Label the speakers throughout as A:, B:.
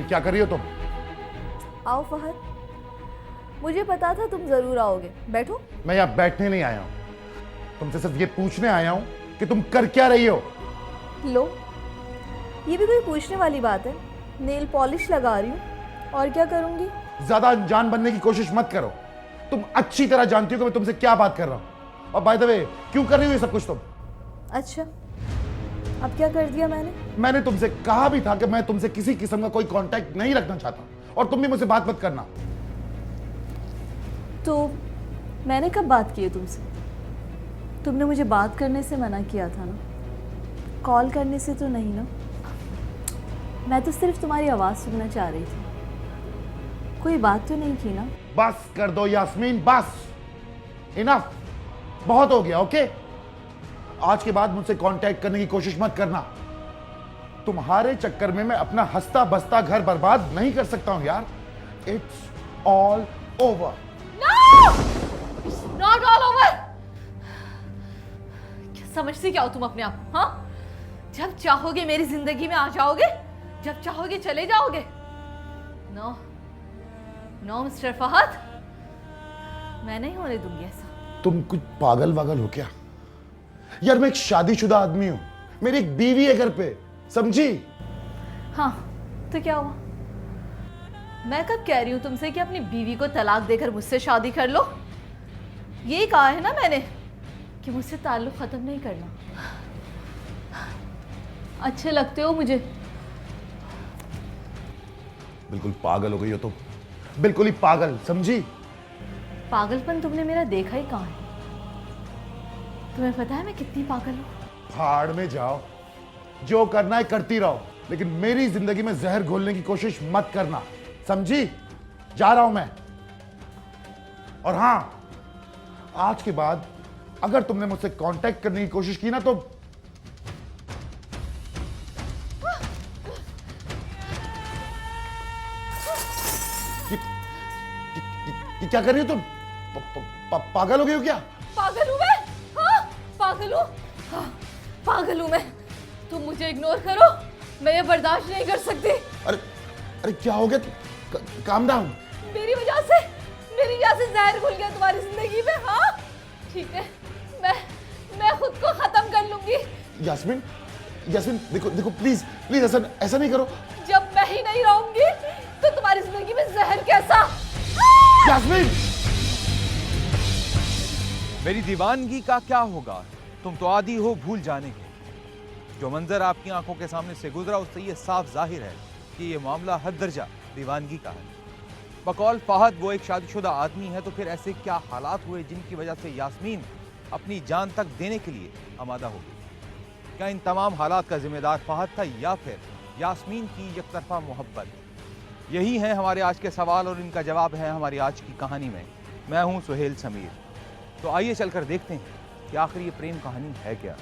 A: क्या कर रही हो तुम?
B: आओ फहद, मुझे पता था तुम जरूर आओगे। बैठो।
A: मैं यहाँ बैठने नहीं आया हूँ, तुमसे सिर्फ ये पूछने आया हूँ कि तुम कर क्या रही हो।
B: लो, ये भी कोई पूछने वाली बात है? नेल पॉलिश लगा रही हूँ, और क्या करूँगी?
A: ज्यादा अनजान बनने की कोशिश मत करो। तुम अच्छी तरह जानती हो कि मैं तुमसे क्या बात कर रहा हूँ। और बाय द वे, क्यों कर रही हो ये सब कुछ तुम?
B: अच्छा, अब क्या कर दिया मैंने?
A: मैंने तुमसे कहा भी था कि मैं तुमसे किसी किस्म का कोई कांटेक्ट नहीं रखना चाहता, और तुम भी मुझसे बात मत करना।
B: तो मैंने कब बात की है तुमसे? तुमने मुझे बात करने से मना किया था ना, कॉल करने से तो नहीं ना? मैं तो सिर्फ तुम्हारी आवाज़ सुनना चाह रही थी, कोई बात तो नहीं की ना?
A: बस कर दो यास्मीन, बस। इनफ, बहुत हो गया। ओके, आज के बाद मुझसे कांटेक्ट करने की कोशिश मत करना। तुम्हारे चक्कर में मैं अपना हंसता बसता घर बर्बाद नहीं कर सकता हूं यार। It's all over.
C: Not all over. समझती क्या हो तुम अपने आप? हाँ, जब चाहोगे मेरी जिंदगी में आ जाओगे, जब चाहोगे चले जाओगे। नो नो मिस्टर फहद, मैं नहीं होने दूंगी ऐसा।
A: तुम कुछ पागल वागल हो क्या यार? मैं एक शादीशुदा आदमी हूं, मेरी एक बीवी है घर पे, समझी?
C: हाँ, तो क्या हुआ? मैं कब कह रही हूं तुमसे कि अपनी बीवी को तलाक देकर मुझसे शादी कर लो? यही कहा है ना मैंने कि मुझसे ताल्लुक खत्म नहीं करना। अच्छे लगते हो मुझे।
A: बिल्कुल पागल हो गई हो तुम, बिल्कुल ही पागल, समझी?
C: पागलपन तुमने मेरा देखा ही कहाँ है? तुम्हें पता है मैं कितनी पागल हूँ?
A: भाड़ में जाओ, जो करना है करती रहो, लेकिन मेरी जिंदगी में जहर घोलने की कोशिश मत करना, समझी? जा रहा हूं मैं। और हां, आज के बाद अगर तुमने मुझसे कांटेक्ट करने की कोशिश की ना तो ये क्या कर रही हो तुम? पागल हो गई हो क्या?
C: पागल हूँ मैं? हाँ, पागल हूँ। हाँ, पागल हूँ मैं। तुम मुझे इग्नोर करो, मैं ये बर्दाश्त नहीं कर सकती।
A: अरे अरे क्या हो गया? Calm down.
C: मेरी वजह से जहर घुल गया तुम्हारी जिंदगी में। हाँ, ठीक है, मैं खुद को खत्म कर लूंगी।
A: यास्मीन, यास्मीन देखो देखो, प्लीज प्लीज ऐसा नहीं करो।
C: जब मैं ही नहीं रहूंगी तो तुम्हारी जिंदगी में जहर कैसा?
A: यास्मीन,
D: मेरी दीवानगी का क्या होगा? तुम तो आदी हो भूल जाने के। जो मंजर आपकी आंखों के सामने से गुजरा उससे ये साफ जाहिर है कि ये मामला हद दर्जा दीवानगी का है। बकौल फहद वो एक शादीशुदा आदमी है, तो फिर ऐसे क्या हालात हुए जिनकी वजह से यास्मीन अपनी जान तक देने के लिए आमादा हो गई? क्या इन तमाम हालात का जिम्मेदार फहद था या फिर यास्मीन की एकतरफा मोहब्बत? यही है हमारे आज के सवाल और इनका जवाब है हमारी आज की कहानी में। मैं हूं सुहेल समीर। तो आइए चलकर देखते हैं कि आखिर ये प्रेम कहानी है क्या।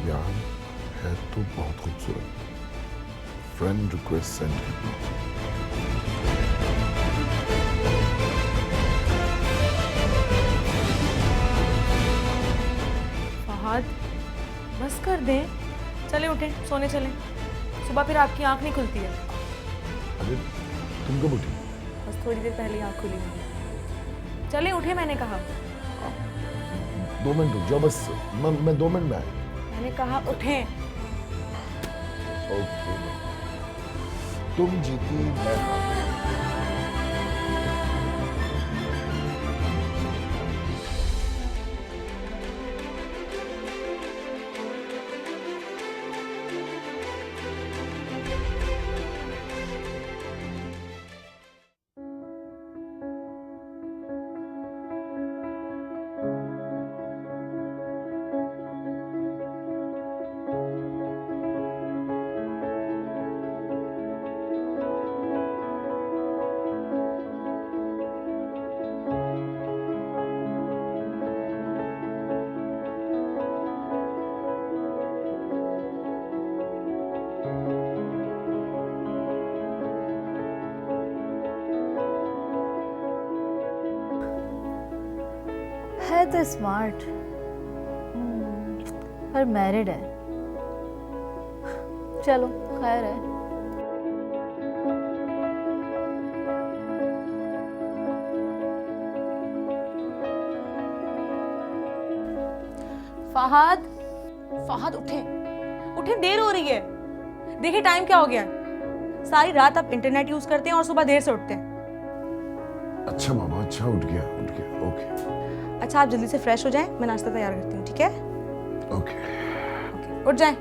A: यार है तो बहुत खूबसूरत। फ्रेंड रिक्वेस्ट सेंड करना।
E: फहद, बस कर दे, चले उठे, सोने चले। सुबह फिर आपकी आंख नहीं खुलती है।
F: अरे तुम कब उठी?
E: बस थोड़ी देर पहले आंख खुली है। चले उठे, मैंने कहा।
F: 2 मिनट रुक जाओ बस, मैं 2 मिनट में आया।
E: मैंने कहा उठे।
F: ओके, तुम जीती मैं हारा।
B: है तो स्मार्ट, पर मैरिड है। चलो खैर है।
E: फहद, फहद उठे, उठे, देर हो रही है। देखिए टाइम क्या हो गया। सारी रात आप इंटरनेट यूज करते हैं और सुबह देर से उठते हैं।
F: अच्छा मामा, अच्छा उठ गया, ओके।
E: अच्छा आप जल्दी से फ्रेश हो जाएं, मैं नाश्ता तैयार करती हूँ, ठीक है?
F: ओके।
E: उठ जाएं।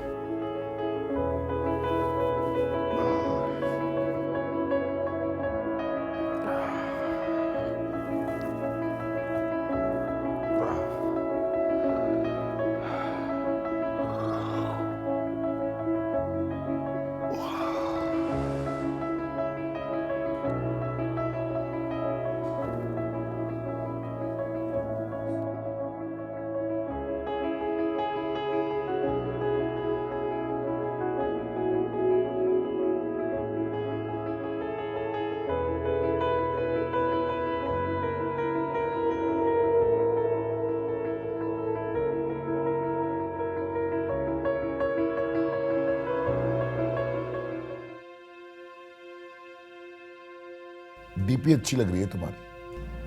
F: डीपी अच्छी लग रही है तुम्हारी।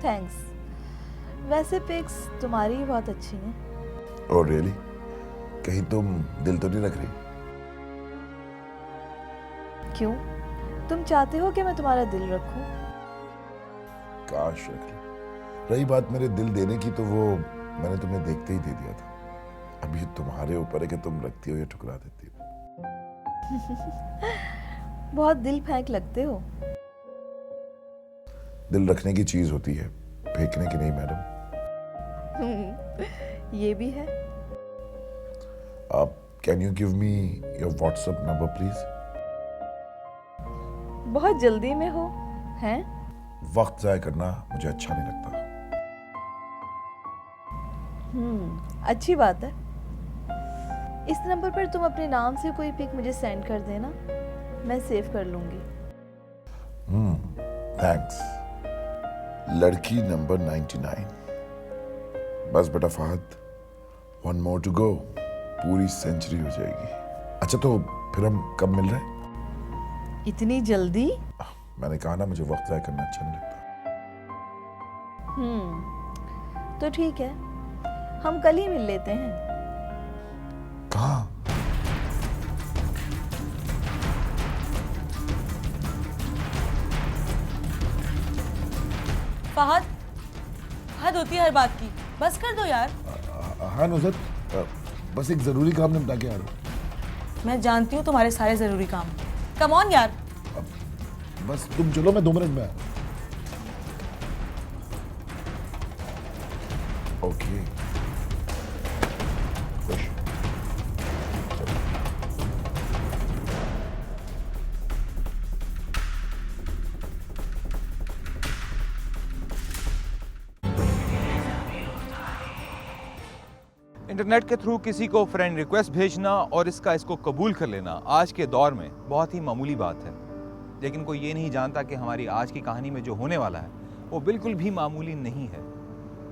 B: थैंक्स। वैसे पिक्स तुम्हारी ही बहुत अच्छी हैं।
F: Oh really? कहीं तुम दिल तो नहीं रख रही?
B: क्यों? तुम चाहते हो कि मैं तुम्हारा दिल रखूं?
F: काश रख ले। रही बात मेरे दिल देने की, तो वो मैंने तुम्हें देखते ही दे दिया था। अब ये तुम्हारे ऊपर है कि तुम रखती हो या ठुकरा देती हो।
B: बहुत दिल फेंक लगते हो।
F: दिल रखने की चीज होती है, फेंकने की नहीं मैडम।
B: ये भी है।
F: आप can you give me your WhatsApp number please?
B: बहुत जल्दी में हो हैं?
F: वक्त जाया करना मुझे अच्छा नहीं लगता।
B: अच्छी बात है। इस नंबर पर तुम अपने नाम से कोई पिक मुझे सेंड कर देना, मैं सेव कर लूंगी।
F: थैंक्स। लड़की नंबर 99। बस बेटा फहद, 1 more to go, पूरी सेंचुरी हो जाएगी। अच्छा तो फिर हम कब मिल रहे हैं?
B: इतनी जल्दी?
F: मैंने कहा ना, मुझे वक्त जाया करना अच्छा नहीं लगता।
B: तो ठीक है, हम कल ही मिल लेते हैं।
F: कहाँ?
E: फहद, हद होती है हर बात की, बस कर दो यार।
F: हाँ नुसरत, बस एक जरूरी काम निपटा के आ रहा हूँ।
E: मैं जानती हूँ तुम्हारे सारे जरूरी काम। कम ऑन यार।
F: बस तुम चलो, मैं 2 मिनट में आया। ओके खुश।
D: इंटरनेट के थ्रू किसी को फ्रेंड रिक्वेस्ट भेजना और इसको कबूल कर लेना आज के दौर में बहुत ही मामूली बात है। लेकिन कोई ये नहीं जानता कि हमारी आज की कहानी में जो होने वाला है वो बिल्कुल भी मामूली नहीं है।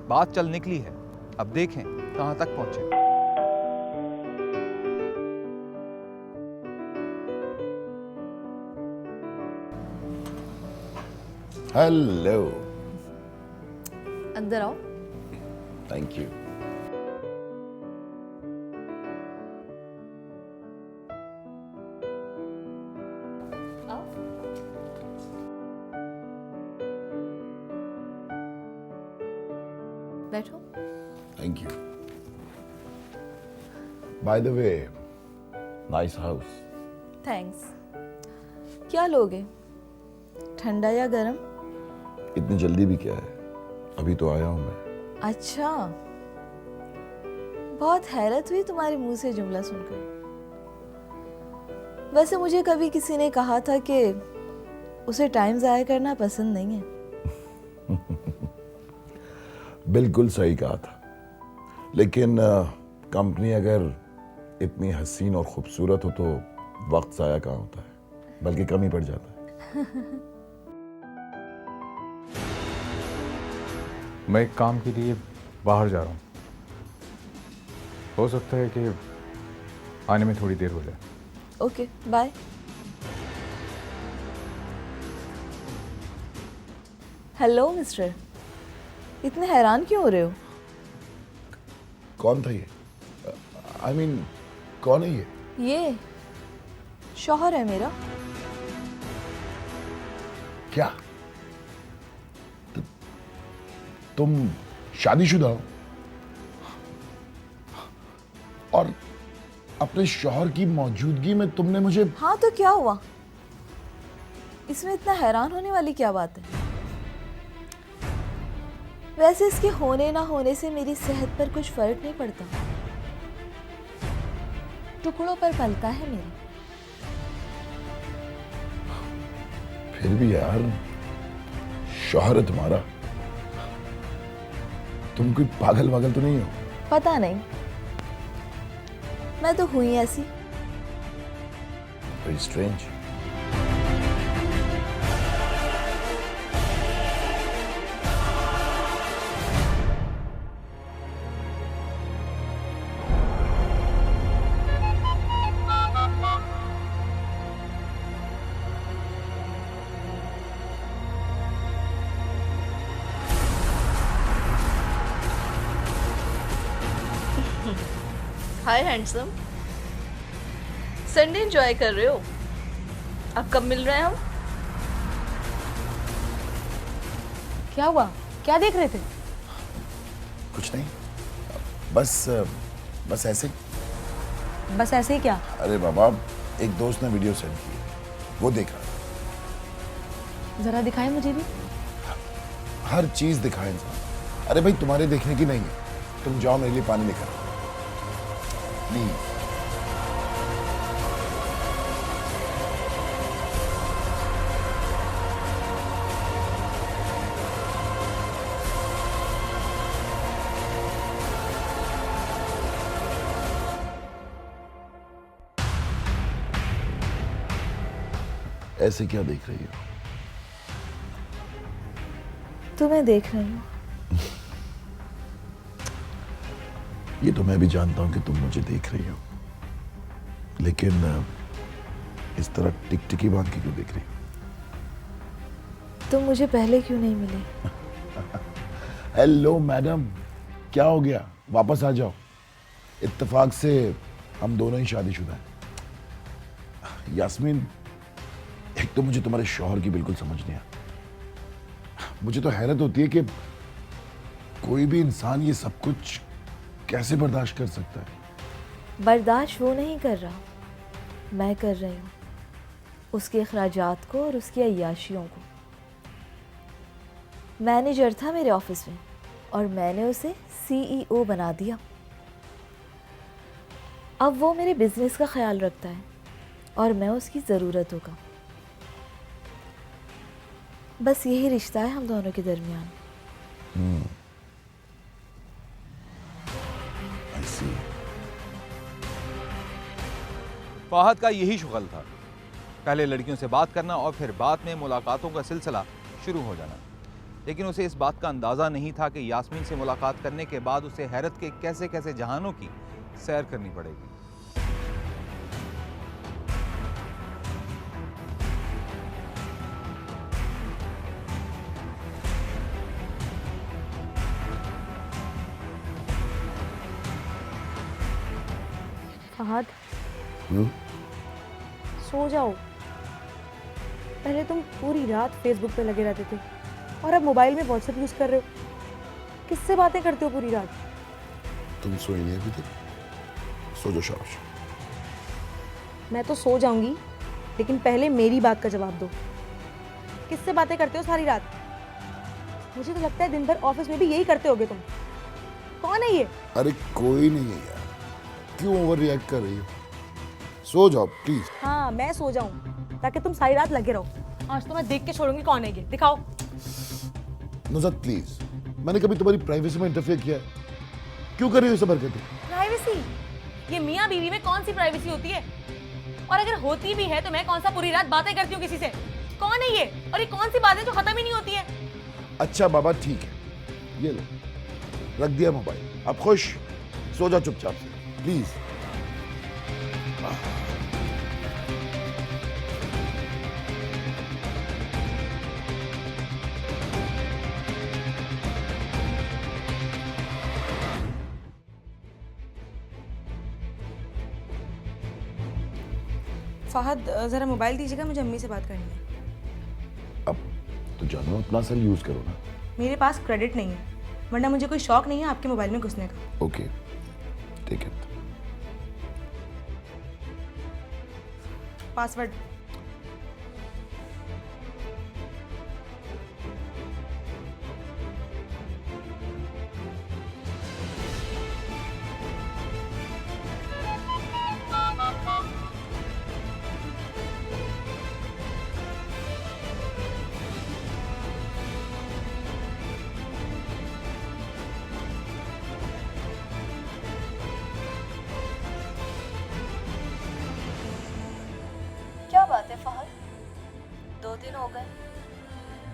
D: बात चल निकली है, अब देखें कहां तक पहुंचे।
F: हेलो।
B: अंदर आओ।
F: Thank you.
B: बैठो।
F: Thank you. By the way, nice house.
B: Thanks. क्या लोगे, ठंडा या गरम?
F: इतनी जल्दी भी क्या है, अभी तो आया हूं मैं।
B: अच्छा, बहुत हैरत हुई तुम्हारे मुंह से जुमला सुनकर। वैसे मुझे कभी किसी ने कहा था कि उसे टाइम जाया करना पसंद नहीं है।
F: बिल्कुल सही कहा था, लेकिन कंपनी अगर इतनी हसीन और खूबसूरत हो तो वक्त जाया कहाँ होता है, बल्कि कम ही पड़ जाता है।
G: मैं एक काम के लिए बाहर जा रहा हूँ, हो सकता है कि आने में थोड़ी देर हो जाए।
B: Okay, bye. हेलो मिस्टर, इतने हैरान क्यों हो रहे हो?
F: कौन था ये? आई मीन कौन है ये?
B: ये शौहर है मेरा।
F: क्या तुम शादीशुदा हो और अपने शौहर की मौजूदगी में तुमने मुझे?
B: हाँ तो क्या हुआ, इसमें इतना हैरान होने वाली क्या बात है? वैसे इसके होने ना होने से मेरी सेहत पर कुछ फर्क नहीं पड़ता, टुकड़ों पर पलता है मेरा।
F: फिर भी यार, शौहर है तुम्हारा, तुम कोई पागल वागल तो नहीं हो?
B: पता नहीं, मैं तो हुई ऐसी।
F: Very strange.
B: Hi handsome, Sunday enjoy कर रहे हो? अब कब मिल रहे हैं हम?
E: क्या हुआ, क्या देख रहे थे?
F: कुछ नहीं, बस ऐसे ही।
E: बस ऐसे ही क्या?
F: अरे बाबा, एक दोस्त ने वीडियो सेंड की, वो देख रहा था।
E: जरा दिखाएं मुझे भी।
F: हर चीज दिखाए इंसान। अरे भाई, तुम्हारे देखने की नहीं है, तुम जाओ, मेरे लिए पानी लेकर आओ। प्लीज। ऐसे क्या देख रही हो?
B: तुम्हें देख रही हूँ।
F: ये तो मैं भी जानता हूं कि तुम मुझे देख रही हो, लेकिन इस तरह टिकटिकी बांध के क्यों देख रही हो?
B: तुम मुझे पहले क्यों नहीं मिले?
F: हेलो मैडम, क्या हो गया? वापस आ जाओ। इत्तेफाक से हम दोनों ही शादीशुदा हैं। यास्मीन, एक तो मुझे तुम्हारे शौहर की बिल्कुल समझ नहीं आता। मुझे तो हैरत होती है कि कोई भी इंसान ये सब कुछ कैसे बर्दाश्त कर सकता है।
B: बर्दाश्त वो नहीं कर रहा, मैं कर रही हूँ, उसके अखराजात को और उसकी अय्याशियों को। मैनेजर था मेरे ऑफिस में और मैंने उसे CEO बना दिया। अब वो मेरे बिजनेस का ख्याल रखता है और मैं उसकी ज़रूरतों का। बस यही रिश्ता है हम दोनों के दरमियान।
F: I see.
D: फहद का यही शुगल था, पहले लड़कियों से बात करना और फिर बाद में मुलाकातों का सिलसिला शुरू हो जाना। लेकिन उसे इस बात का अंदाज़ा नहीं था कि यास्मीन से मुलाकात करने के बाद उसे हैरत के कैसे कैसे जहानों की सैर करनी पड़ेगी।
E: फहद सो जाओ। पहले तुम पूरी रात फेसबुक पे लगे रहते थे और अब मोबाइल में व्हाट्सएप यूज कर रहे हो। किससे बातें करते हो पूरी रात?
F: तुम सोई नहीं अभी तक? सो जो शाबाश।
E: मैं तो सो जाऊंगी, लेकिन पहले मेरी बात का जवाब दो। किससे बातें करते हो सारी रात? मुझे तो लगता है दिन भर ऑफिस में भी यही करते होगे तुम। कौन है ये?
F: अरे कोई नहीं है यार, क्यों ओवर रिएक्ट कर रही हो? सो जाओ प्लीज।
E: हाँ मैं सो जाऊं ताकि तुम सारी रात लगे रहो। आज तो मैं देख के छोड़ूंगी कौन है ये। दिखाओ।
F: नुज़हत प्लीज, मैंने कभी तुम्हारी प्राइवेसी में इंटरफेयर किया है? क्यों कर रही हो सब हरकतें?
E: प्राइवेसी? ये मियाँ बीवी में कौन सी प्राइवेसी होती है? और अगर होती भी है तो मैं कौन सा पूरी रात बातें करती हूँ किसी से? कौन है ये? और ये कौन सी बातें जो खत्म ही नहीं होती है?
F: अच्छा बाबा ठीक है, ये लो, रख दिया मोबाइल। अब खुश? सो जा चुपचाप से प्लीज।
E: फहद जरा मोबाइल दीजिएगा, मुझे अम्मी से बात करनी है।
F: अब तो जानो अपना सेल यूज करो ना।
E: मेरे पास क्रेडिट नहीं है, वरना मुझे कोई शौक नहीं है आपके मोबाइल में घुसने का।
F: Okay take it.
E: पासवर्ड।
B: क्या बात है फहद, 2 दिन हो गए,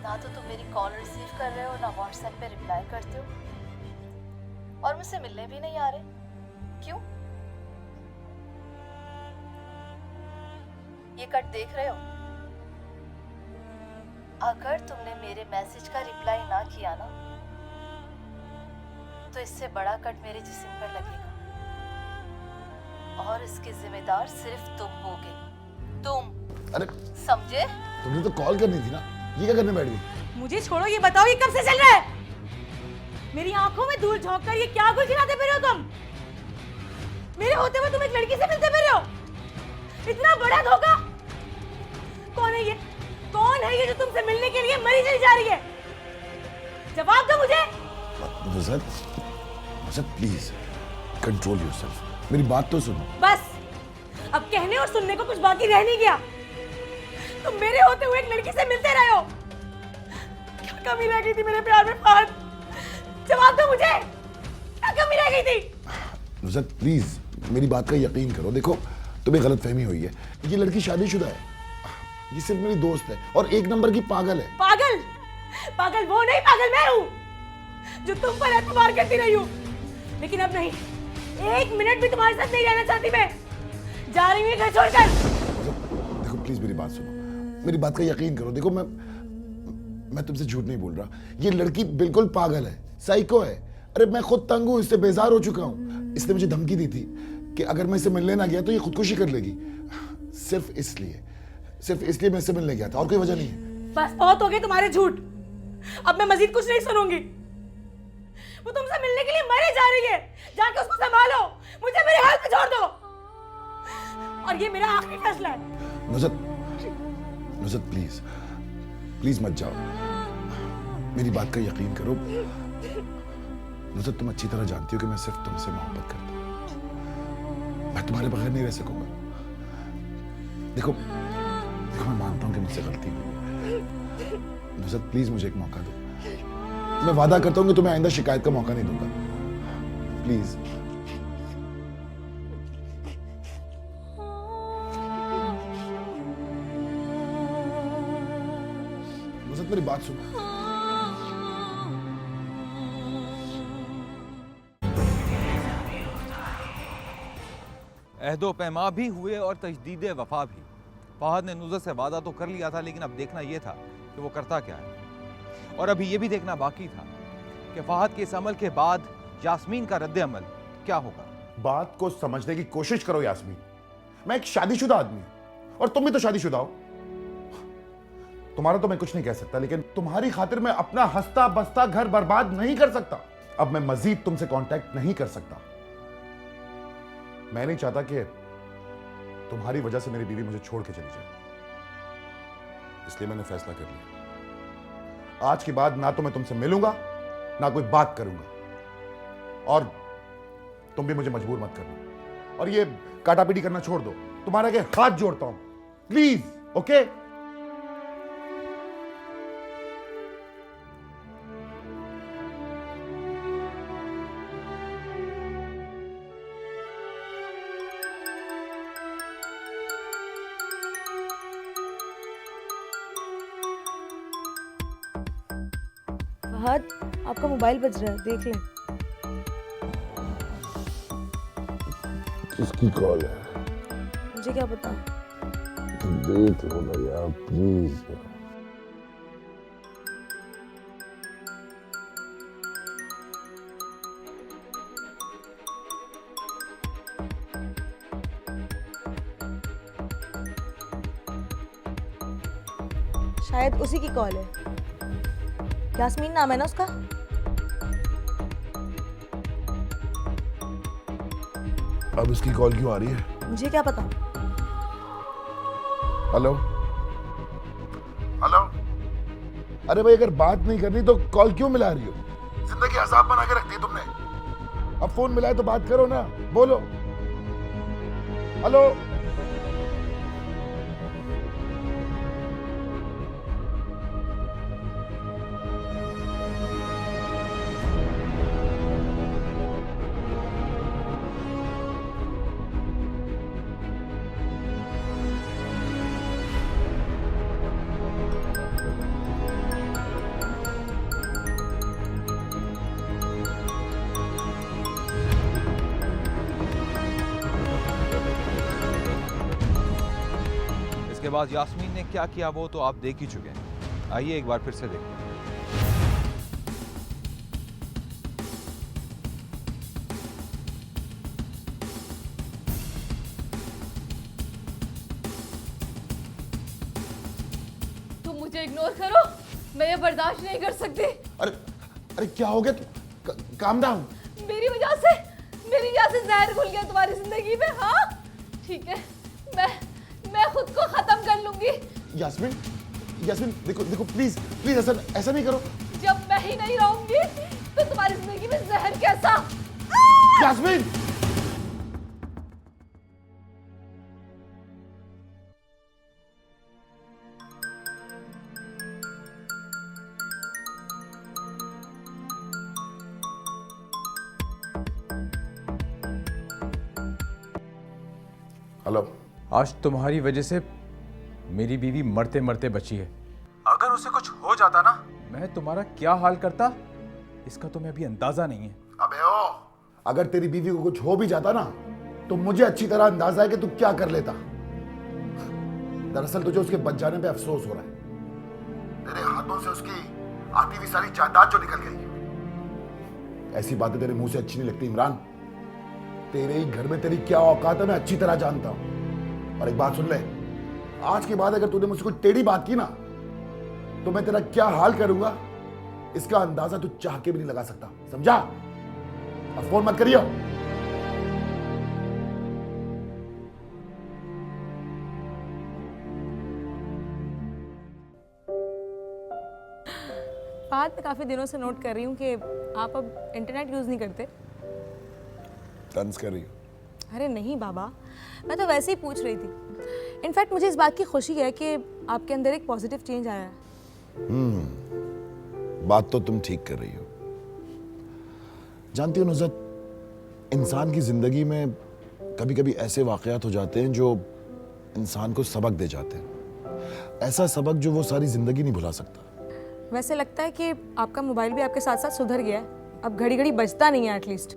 B: ना तो तुम मेरी कॉल रिसीव कर रहे हो ना व्हाट्सएप पे रिप्लाई करते हो, और मुझसे मिलने भी नहीं आ रहे। क्यों? ये कट देख रहे हो? अगर तुमने मेरे मैसेज का रिप्लाई ना किया ना तो इससे बड़ा कट मेरे जिस्म पर लगेगा, और इसके जिम्मेदार सिर्फ तुम होगे। तुम
F: अरे
B: समझे?
F: तुमने तो कॉल करनी थी ना, ये क्या करने बैठ गई?
E: मुझे छोड़ो, ये बताओ ये कब से चल रहा है? मेरी आंखों में धूल झोंक कर ये क्या कुछ गिराते फिर रहे हो तुम? मेरे होते हुए तुम एक लड़की से मिलते फिर रहे हो? इतना बड़ा धोखा! कौन है ये? कौन है ये जो तुमसे मिलने के लिए मरी चली जा रही है? जवाब दो मुझे।
F: नुज़हत प्लीज कंट्रोल योरसेल्फ, मेरी बात तो सुनो।
E: बस अब कहने और सुनने को कुछ बाकी रह नहीं गया। तुम मेरे होते हुए एक लड़की से मिलते रहे हो। क्या कमी रह गई थी मेरे प्यार में फहद? जवाब दो मुझे, क्या कमी रह गई थी?
F: नुज़हत प्लीज मेरी बात का यकीन करो। देखो तुम्हें गलतफहमी हुई है, ये लड़की शादीशुदा है, ये सिर्फ मेरी दोस्त है और एक नंबर की पागल है।
E: पागल? पागल वो नहीं, पागल मैं हूँ जो तुम पर एतबार करती रही हूँ। लेकिन अब नहीं, एक मिनट भी तुम्हारे साथ नहीं रहना चाहती मैं। जा रही हूँ घर छोड़कर।
F: देखो प्लीज मेरी बात सुनो, मेरी बात का यकीन करो। देखो मैं तुमसे झूठ नहीं बोल रहा, ये लड़की बिल्कुल पागल है, साइको है। अरे मैं खुद तंग हूँ, इससे बेजार हो चुका हूँ। इसने मुझे धमकी दी थी कि अगर मैं इसे मिलने ना गया तो ये खुदकुशी कर लेगी। सिर्फ इसलिए मैं इससे मिलने गया था, और कोई वजह नहीं है।
E: बस बहुत हो गए तुम्हारे झूठ, अब मैं मजीद कुछ नहीं सुनूंगी। वो तुमसे मिलने के लिए मरे जा रही है, जाके उसको संभालो, मुझे मेरे हाल पे छोड़ दो। और ये मेरा आखिरी फैसला है।
F: नुज़हत प्लीज मत जाओ, मेरी बात का यकीन करो। नुज़हत तुम अच्छी तरह जानती हो कि मैं सिर्फ तुमसे मोहब्बत करता हूँ, मैं तुम्हारे बगैर नहीं रह सकूंगा। देखो मैं मानता हूँ कि मुझसे गलती हुई है। नुज़हत प्लीज मुझे एक मौका दो, मैं वादा करता हूँ कि तुम्हें आइंदा शिकायत का मौका नहीं दूंगा। प्लीज नुज़हत मेरी बात सुनो।
D: अहदो पैमा भी हुए और तजदीद वफा भी। फहद ने नुज़हत से वादा तो कर लिया था, लेकिन अब देखना यह था कि वो करता क्या है, और अभी ये भी देखना बाकी था कि फहद के इस अमल के बाद यास्मीन का रद्द अमल क्या होगा।
A: बात को समझने की कोशिश करो यास्मीन। मैं एक शादीशुदा आदमी हूं और तुम भी तो शादीशुदा हो। तुम्हारा तो मैं कुछ नहीं कह सकता, लेकिन तुम्हारी खातिर मैं अपना हंसता बसता घर बर्बाद नहीं कर सकता। अब मैं मजीद तुमसे कांटेक्ट नहीं कर सकता। मैं नहीं चाहता कि तुम्हारी वजह से मेरी बीवी मुझे छोड़ के चली जाए, इसलिए मैंने फैसला कर लिया। आज के बाद ना तो मैं तुमसे मिलूंगा ना कोई बात करूंगा, और तुम भी मुझे मजबूर मत करना। और ये काटापीटी करना छोड़ दो। तुम्हारे आगे हाथ जोड़ता हूं, प्लीज। ओके?
E: फहद, आपका मोबाइल बज रहा है, देख लें।
F: किसकी कॉल है?
E: मुझे क्या पता।
F: देख लो ना यार, प्लीज।
E: शायद उसी की कॉल है। यास्मीन नाम है ना उसका?
F: अब इसकी कॉल क्यों आ रही है?
E: मुझे क्या पता।
F: Hello hello. अरे भाई, अगर बात नहीं करनी तो कॉल क्यों मिला रही हो? जिंदगी अजाब बना के रख दी तुमने। अब फोन मिलाए तो बात करो ना, बोलो। हेलो।
D: इसके बाद यास्मीन ने क्या किया वो तो आप देख ही चुके हैं। आइए एक बार फिर से देखते हैं।
C: तुम मुझे इग्नोर करो, मैं ये बर्दाश्त नहीं कर सकती।
A: अरे अरे क्या हो गया? Calm down.
C: मेरी वजह से जहर घुल गया तुम्हारी जिंदगी में। हाँ ठीक है, मैं खुद को खत्म कर लूंगी।
A: यास्मीन, यास्मीन देखो देखो, प्लीज प्लीज ऐसा नहीं करो।
C: जब मैं ही नहीं रहूंगी तो तुम्हारी जिंदगी में जहर कैसा?
A: यास्मीन,
F: हेलो।
G: आज तुम्हारी वजह से मेरी बीवी मरते मरते बची है। अगर उसे कुछ हो जाता ना, मैं तुम्हारा क्या हाल करता इसका तुम्हें अभी अंदाजा नहीं है।
A: अबे ओ, अगर तेरी बीवी को कुछ हो भी जाता ना तो मुझे अच्छी तरह अंदाजा है कि तू क्या कर लेता। दरअसल तुझे उसके बच जाने पे अफसोस हो रहा है। तेरे हाथों से उसकी आती हुई सारी जायदाद जो निकल गई। ऐसी बातें तेरे मुंह से अच्छी नहीं लगती इमरान। तेरे ही घर में तेरी क्या औकात है मैं अच्छी तरह जानता हूं। और एक बात सुन ले, आज के बाद अगर तूने मुझसे कोई टेढ़ी बात की ना तो मैं तेरा क्या हाल करूंगा इसका अंदाजा तू चाह के भी नहीं लगा सकता, समझा? अब फोन मत करियो।
E: फहद, मैं काफ़ी दिनों से नोट कर रही हूँ कि आप अब इंटरनेट यूज़ नहीं करते।
F: तंज कर रही हो?
E: अरे नहीं बाबा, मैं तो वैसे ही पूछ रही थी। इनफैक्ट मुझे इस बात की खुशी है कि आपके अंदर एक पॉजिटिव चेंज आया है।
F: बात तो तुम ठीक कर रही हो। जानती हो नुज़रत, इंसान की जिंदगी में कभी कभी ऐसे वाकयात हो जाते हैं जो इंसान को सबक दे जाते हैं। ऐसा सबक जो वो सारी जिंदगी नहीं भुला सकता।
E: वैसे लगता है कि आपका मोबाइल भी आपके साथ साथ सुधर गया है, अब घड़ी घड़ी बजता नहीं है एटलीस्ट।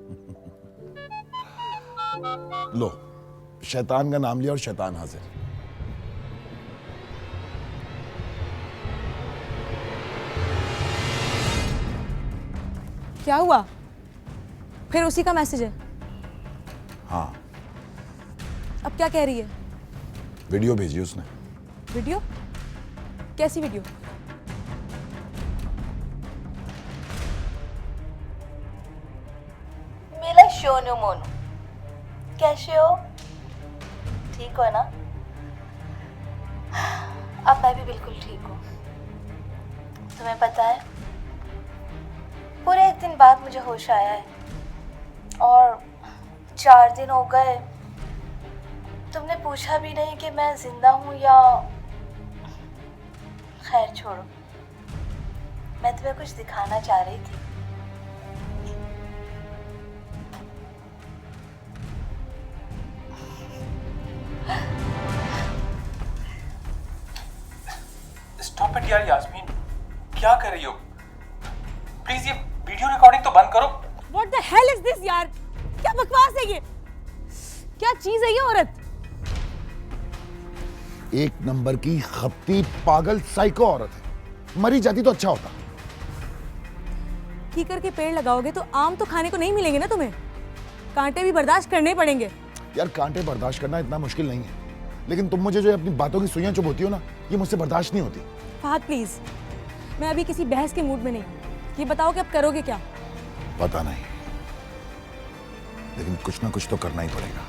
F: लो, शैतान का नाम लिया और शैतान हाजिर।
E: क्या हुआ? फिर उसी का मैसेज है?
F: हाँ,
E: अब क्या कह रही है?
F: वीडियो भेजी उसने।
E: वीडियो? कैसी वीडियो?
B: मेरा शोनू मोनू, कैसे हो? ठीक हो ना? अब मैं भी बिल्कुल ठीक हूँ। तुम्हें पता है, पूरे 1 दिन बाद मुझे होश आया है और 4 दिन हो गए तुमने पूछा भी नहीं कि मैं जिंदा हूँ या। खैर छोड़ो, मैं तुम्हें कुछ दिखाना चाह रही थी।
G: स्टॉप इट यार यास्मीन, क्या कर रही हो? प्लीज ये वीडियो रिकॉर्डिंग तो बंद करो।
E: What the hell is this यार? क्या बकवास है ये? क्या चीज है ये औरत?
A: एक नंबर की खपती पागल साइको औरत है। मरी जाती तो अच्छा होता।
E: कीकर के पेड़ लगाओगे तो आम तो खाने को नहीं मिलेंगे ना तुम्हें। कांटे भी बर्दाश्त करने पड़ेंगे।
A: यार कांटे बर्दाश्त करना इतना मुश्किल नहीं है, लेकिन तुम मुझे जो अपनी बातों की सुइयां चुभोती हो ना, ये मुझसे बर्दाश्त नहीं होती।
E: फहद प्लीज, मैं अभी किसी बहस के मूड में नहीं हूँ। ये बताओ कि अब करोगे क्या?
A: पता नहीं, लेकिन कुछ ना कुछ तो करना ही पड़ेगा।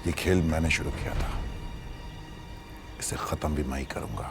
A: ये खेल मैंने शुरू किया था, इसे खत्म भी मैं ही करूंगा।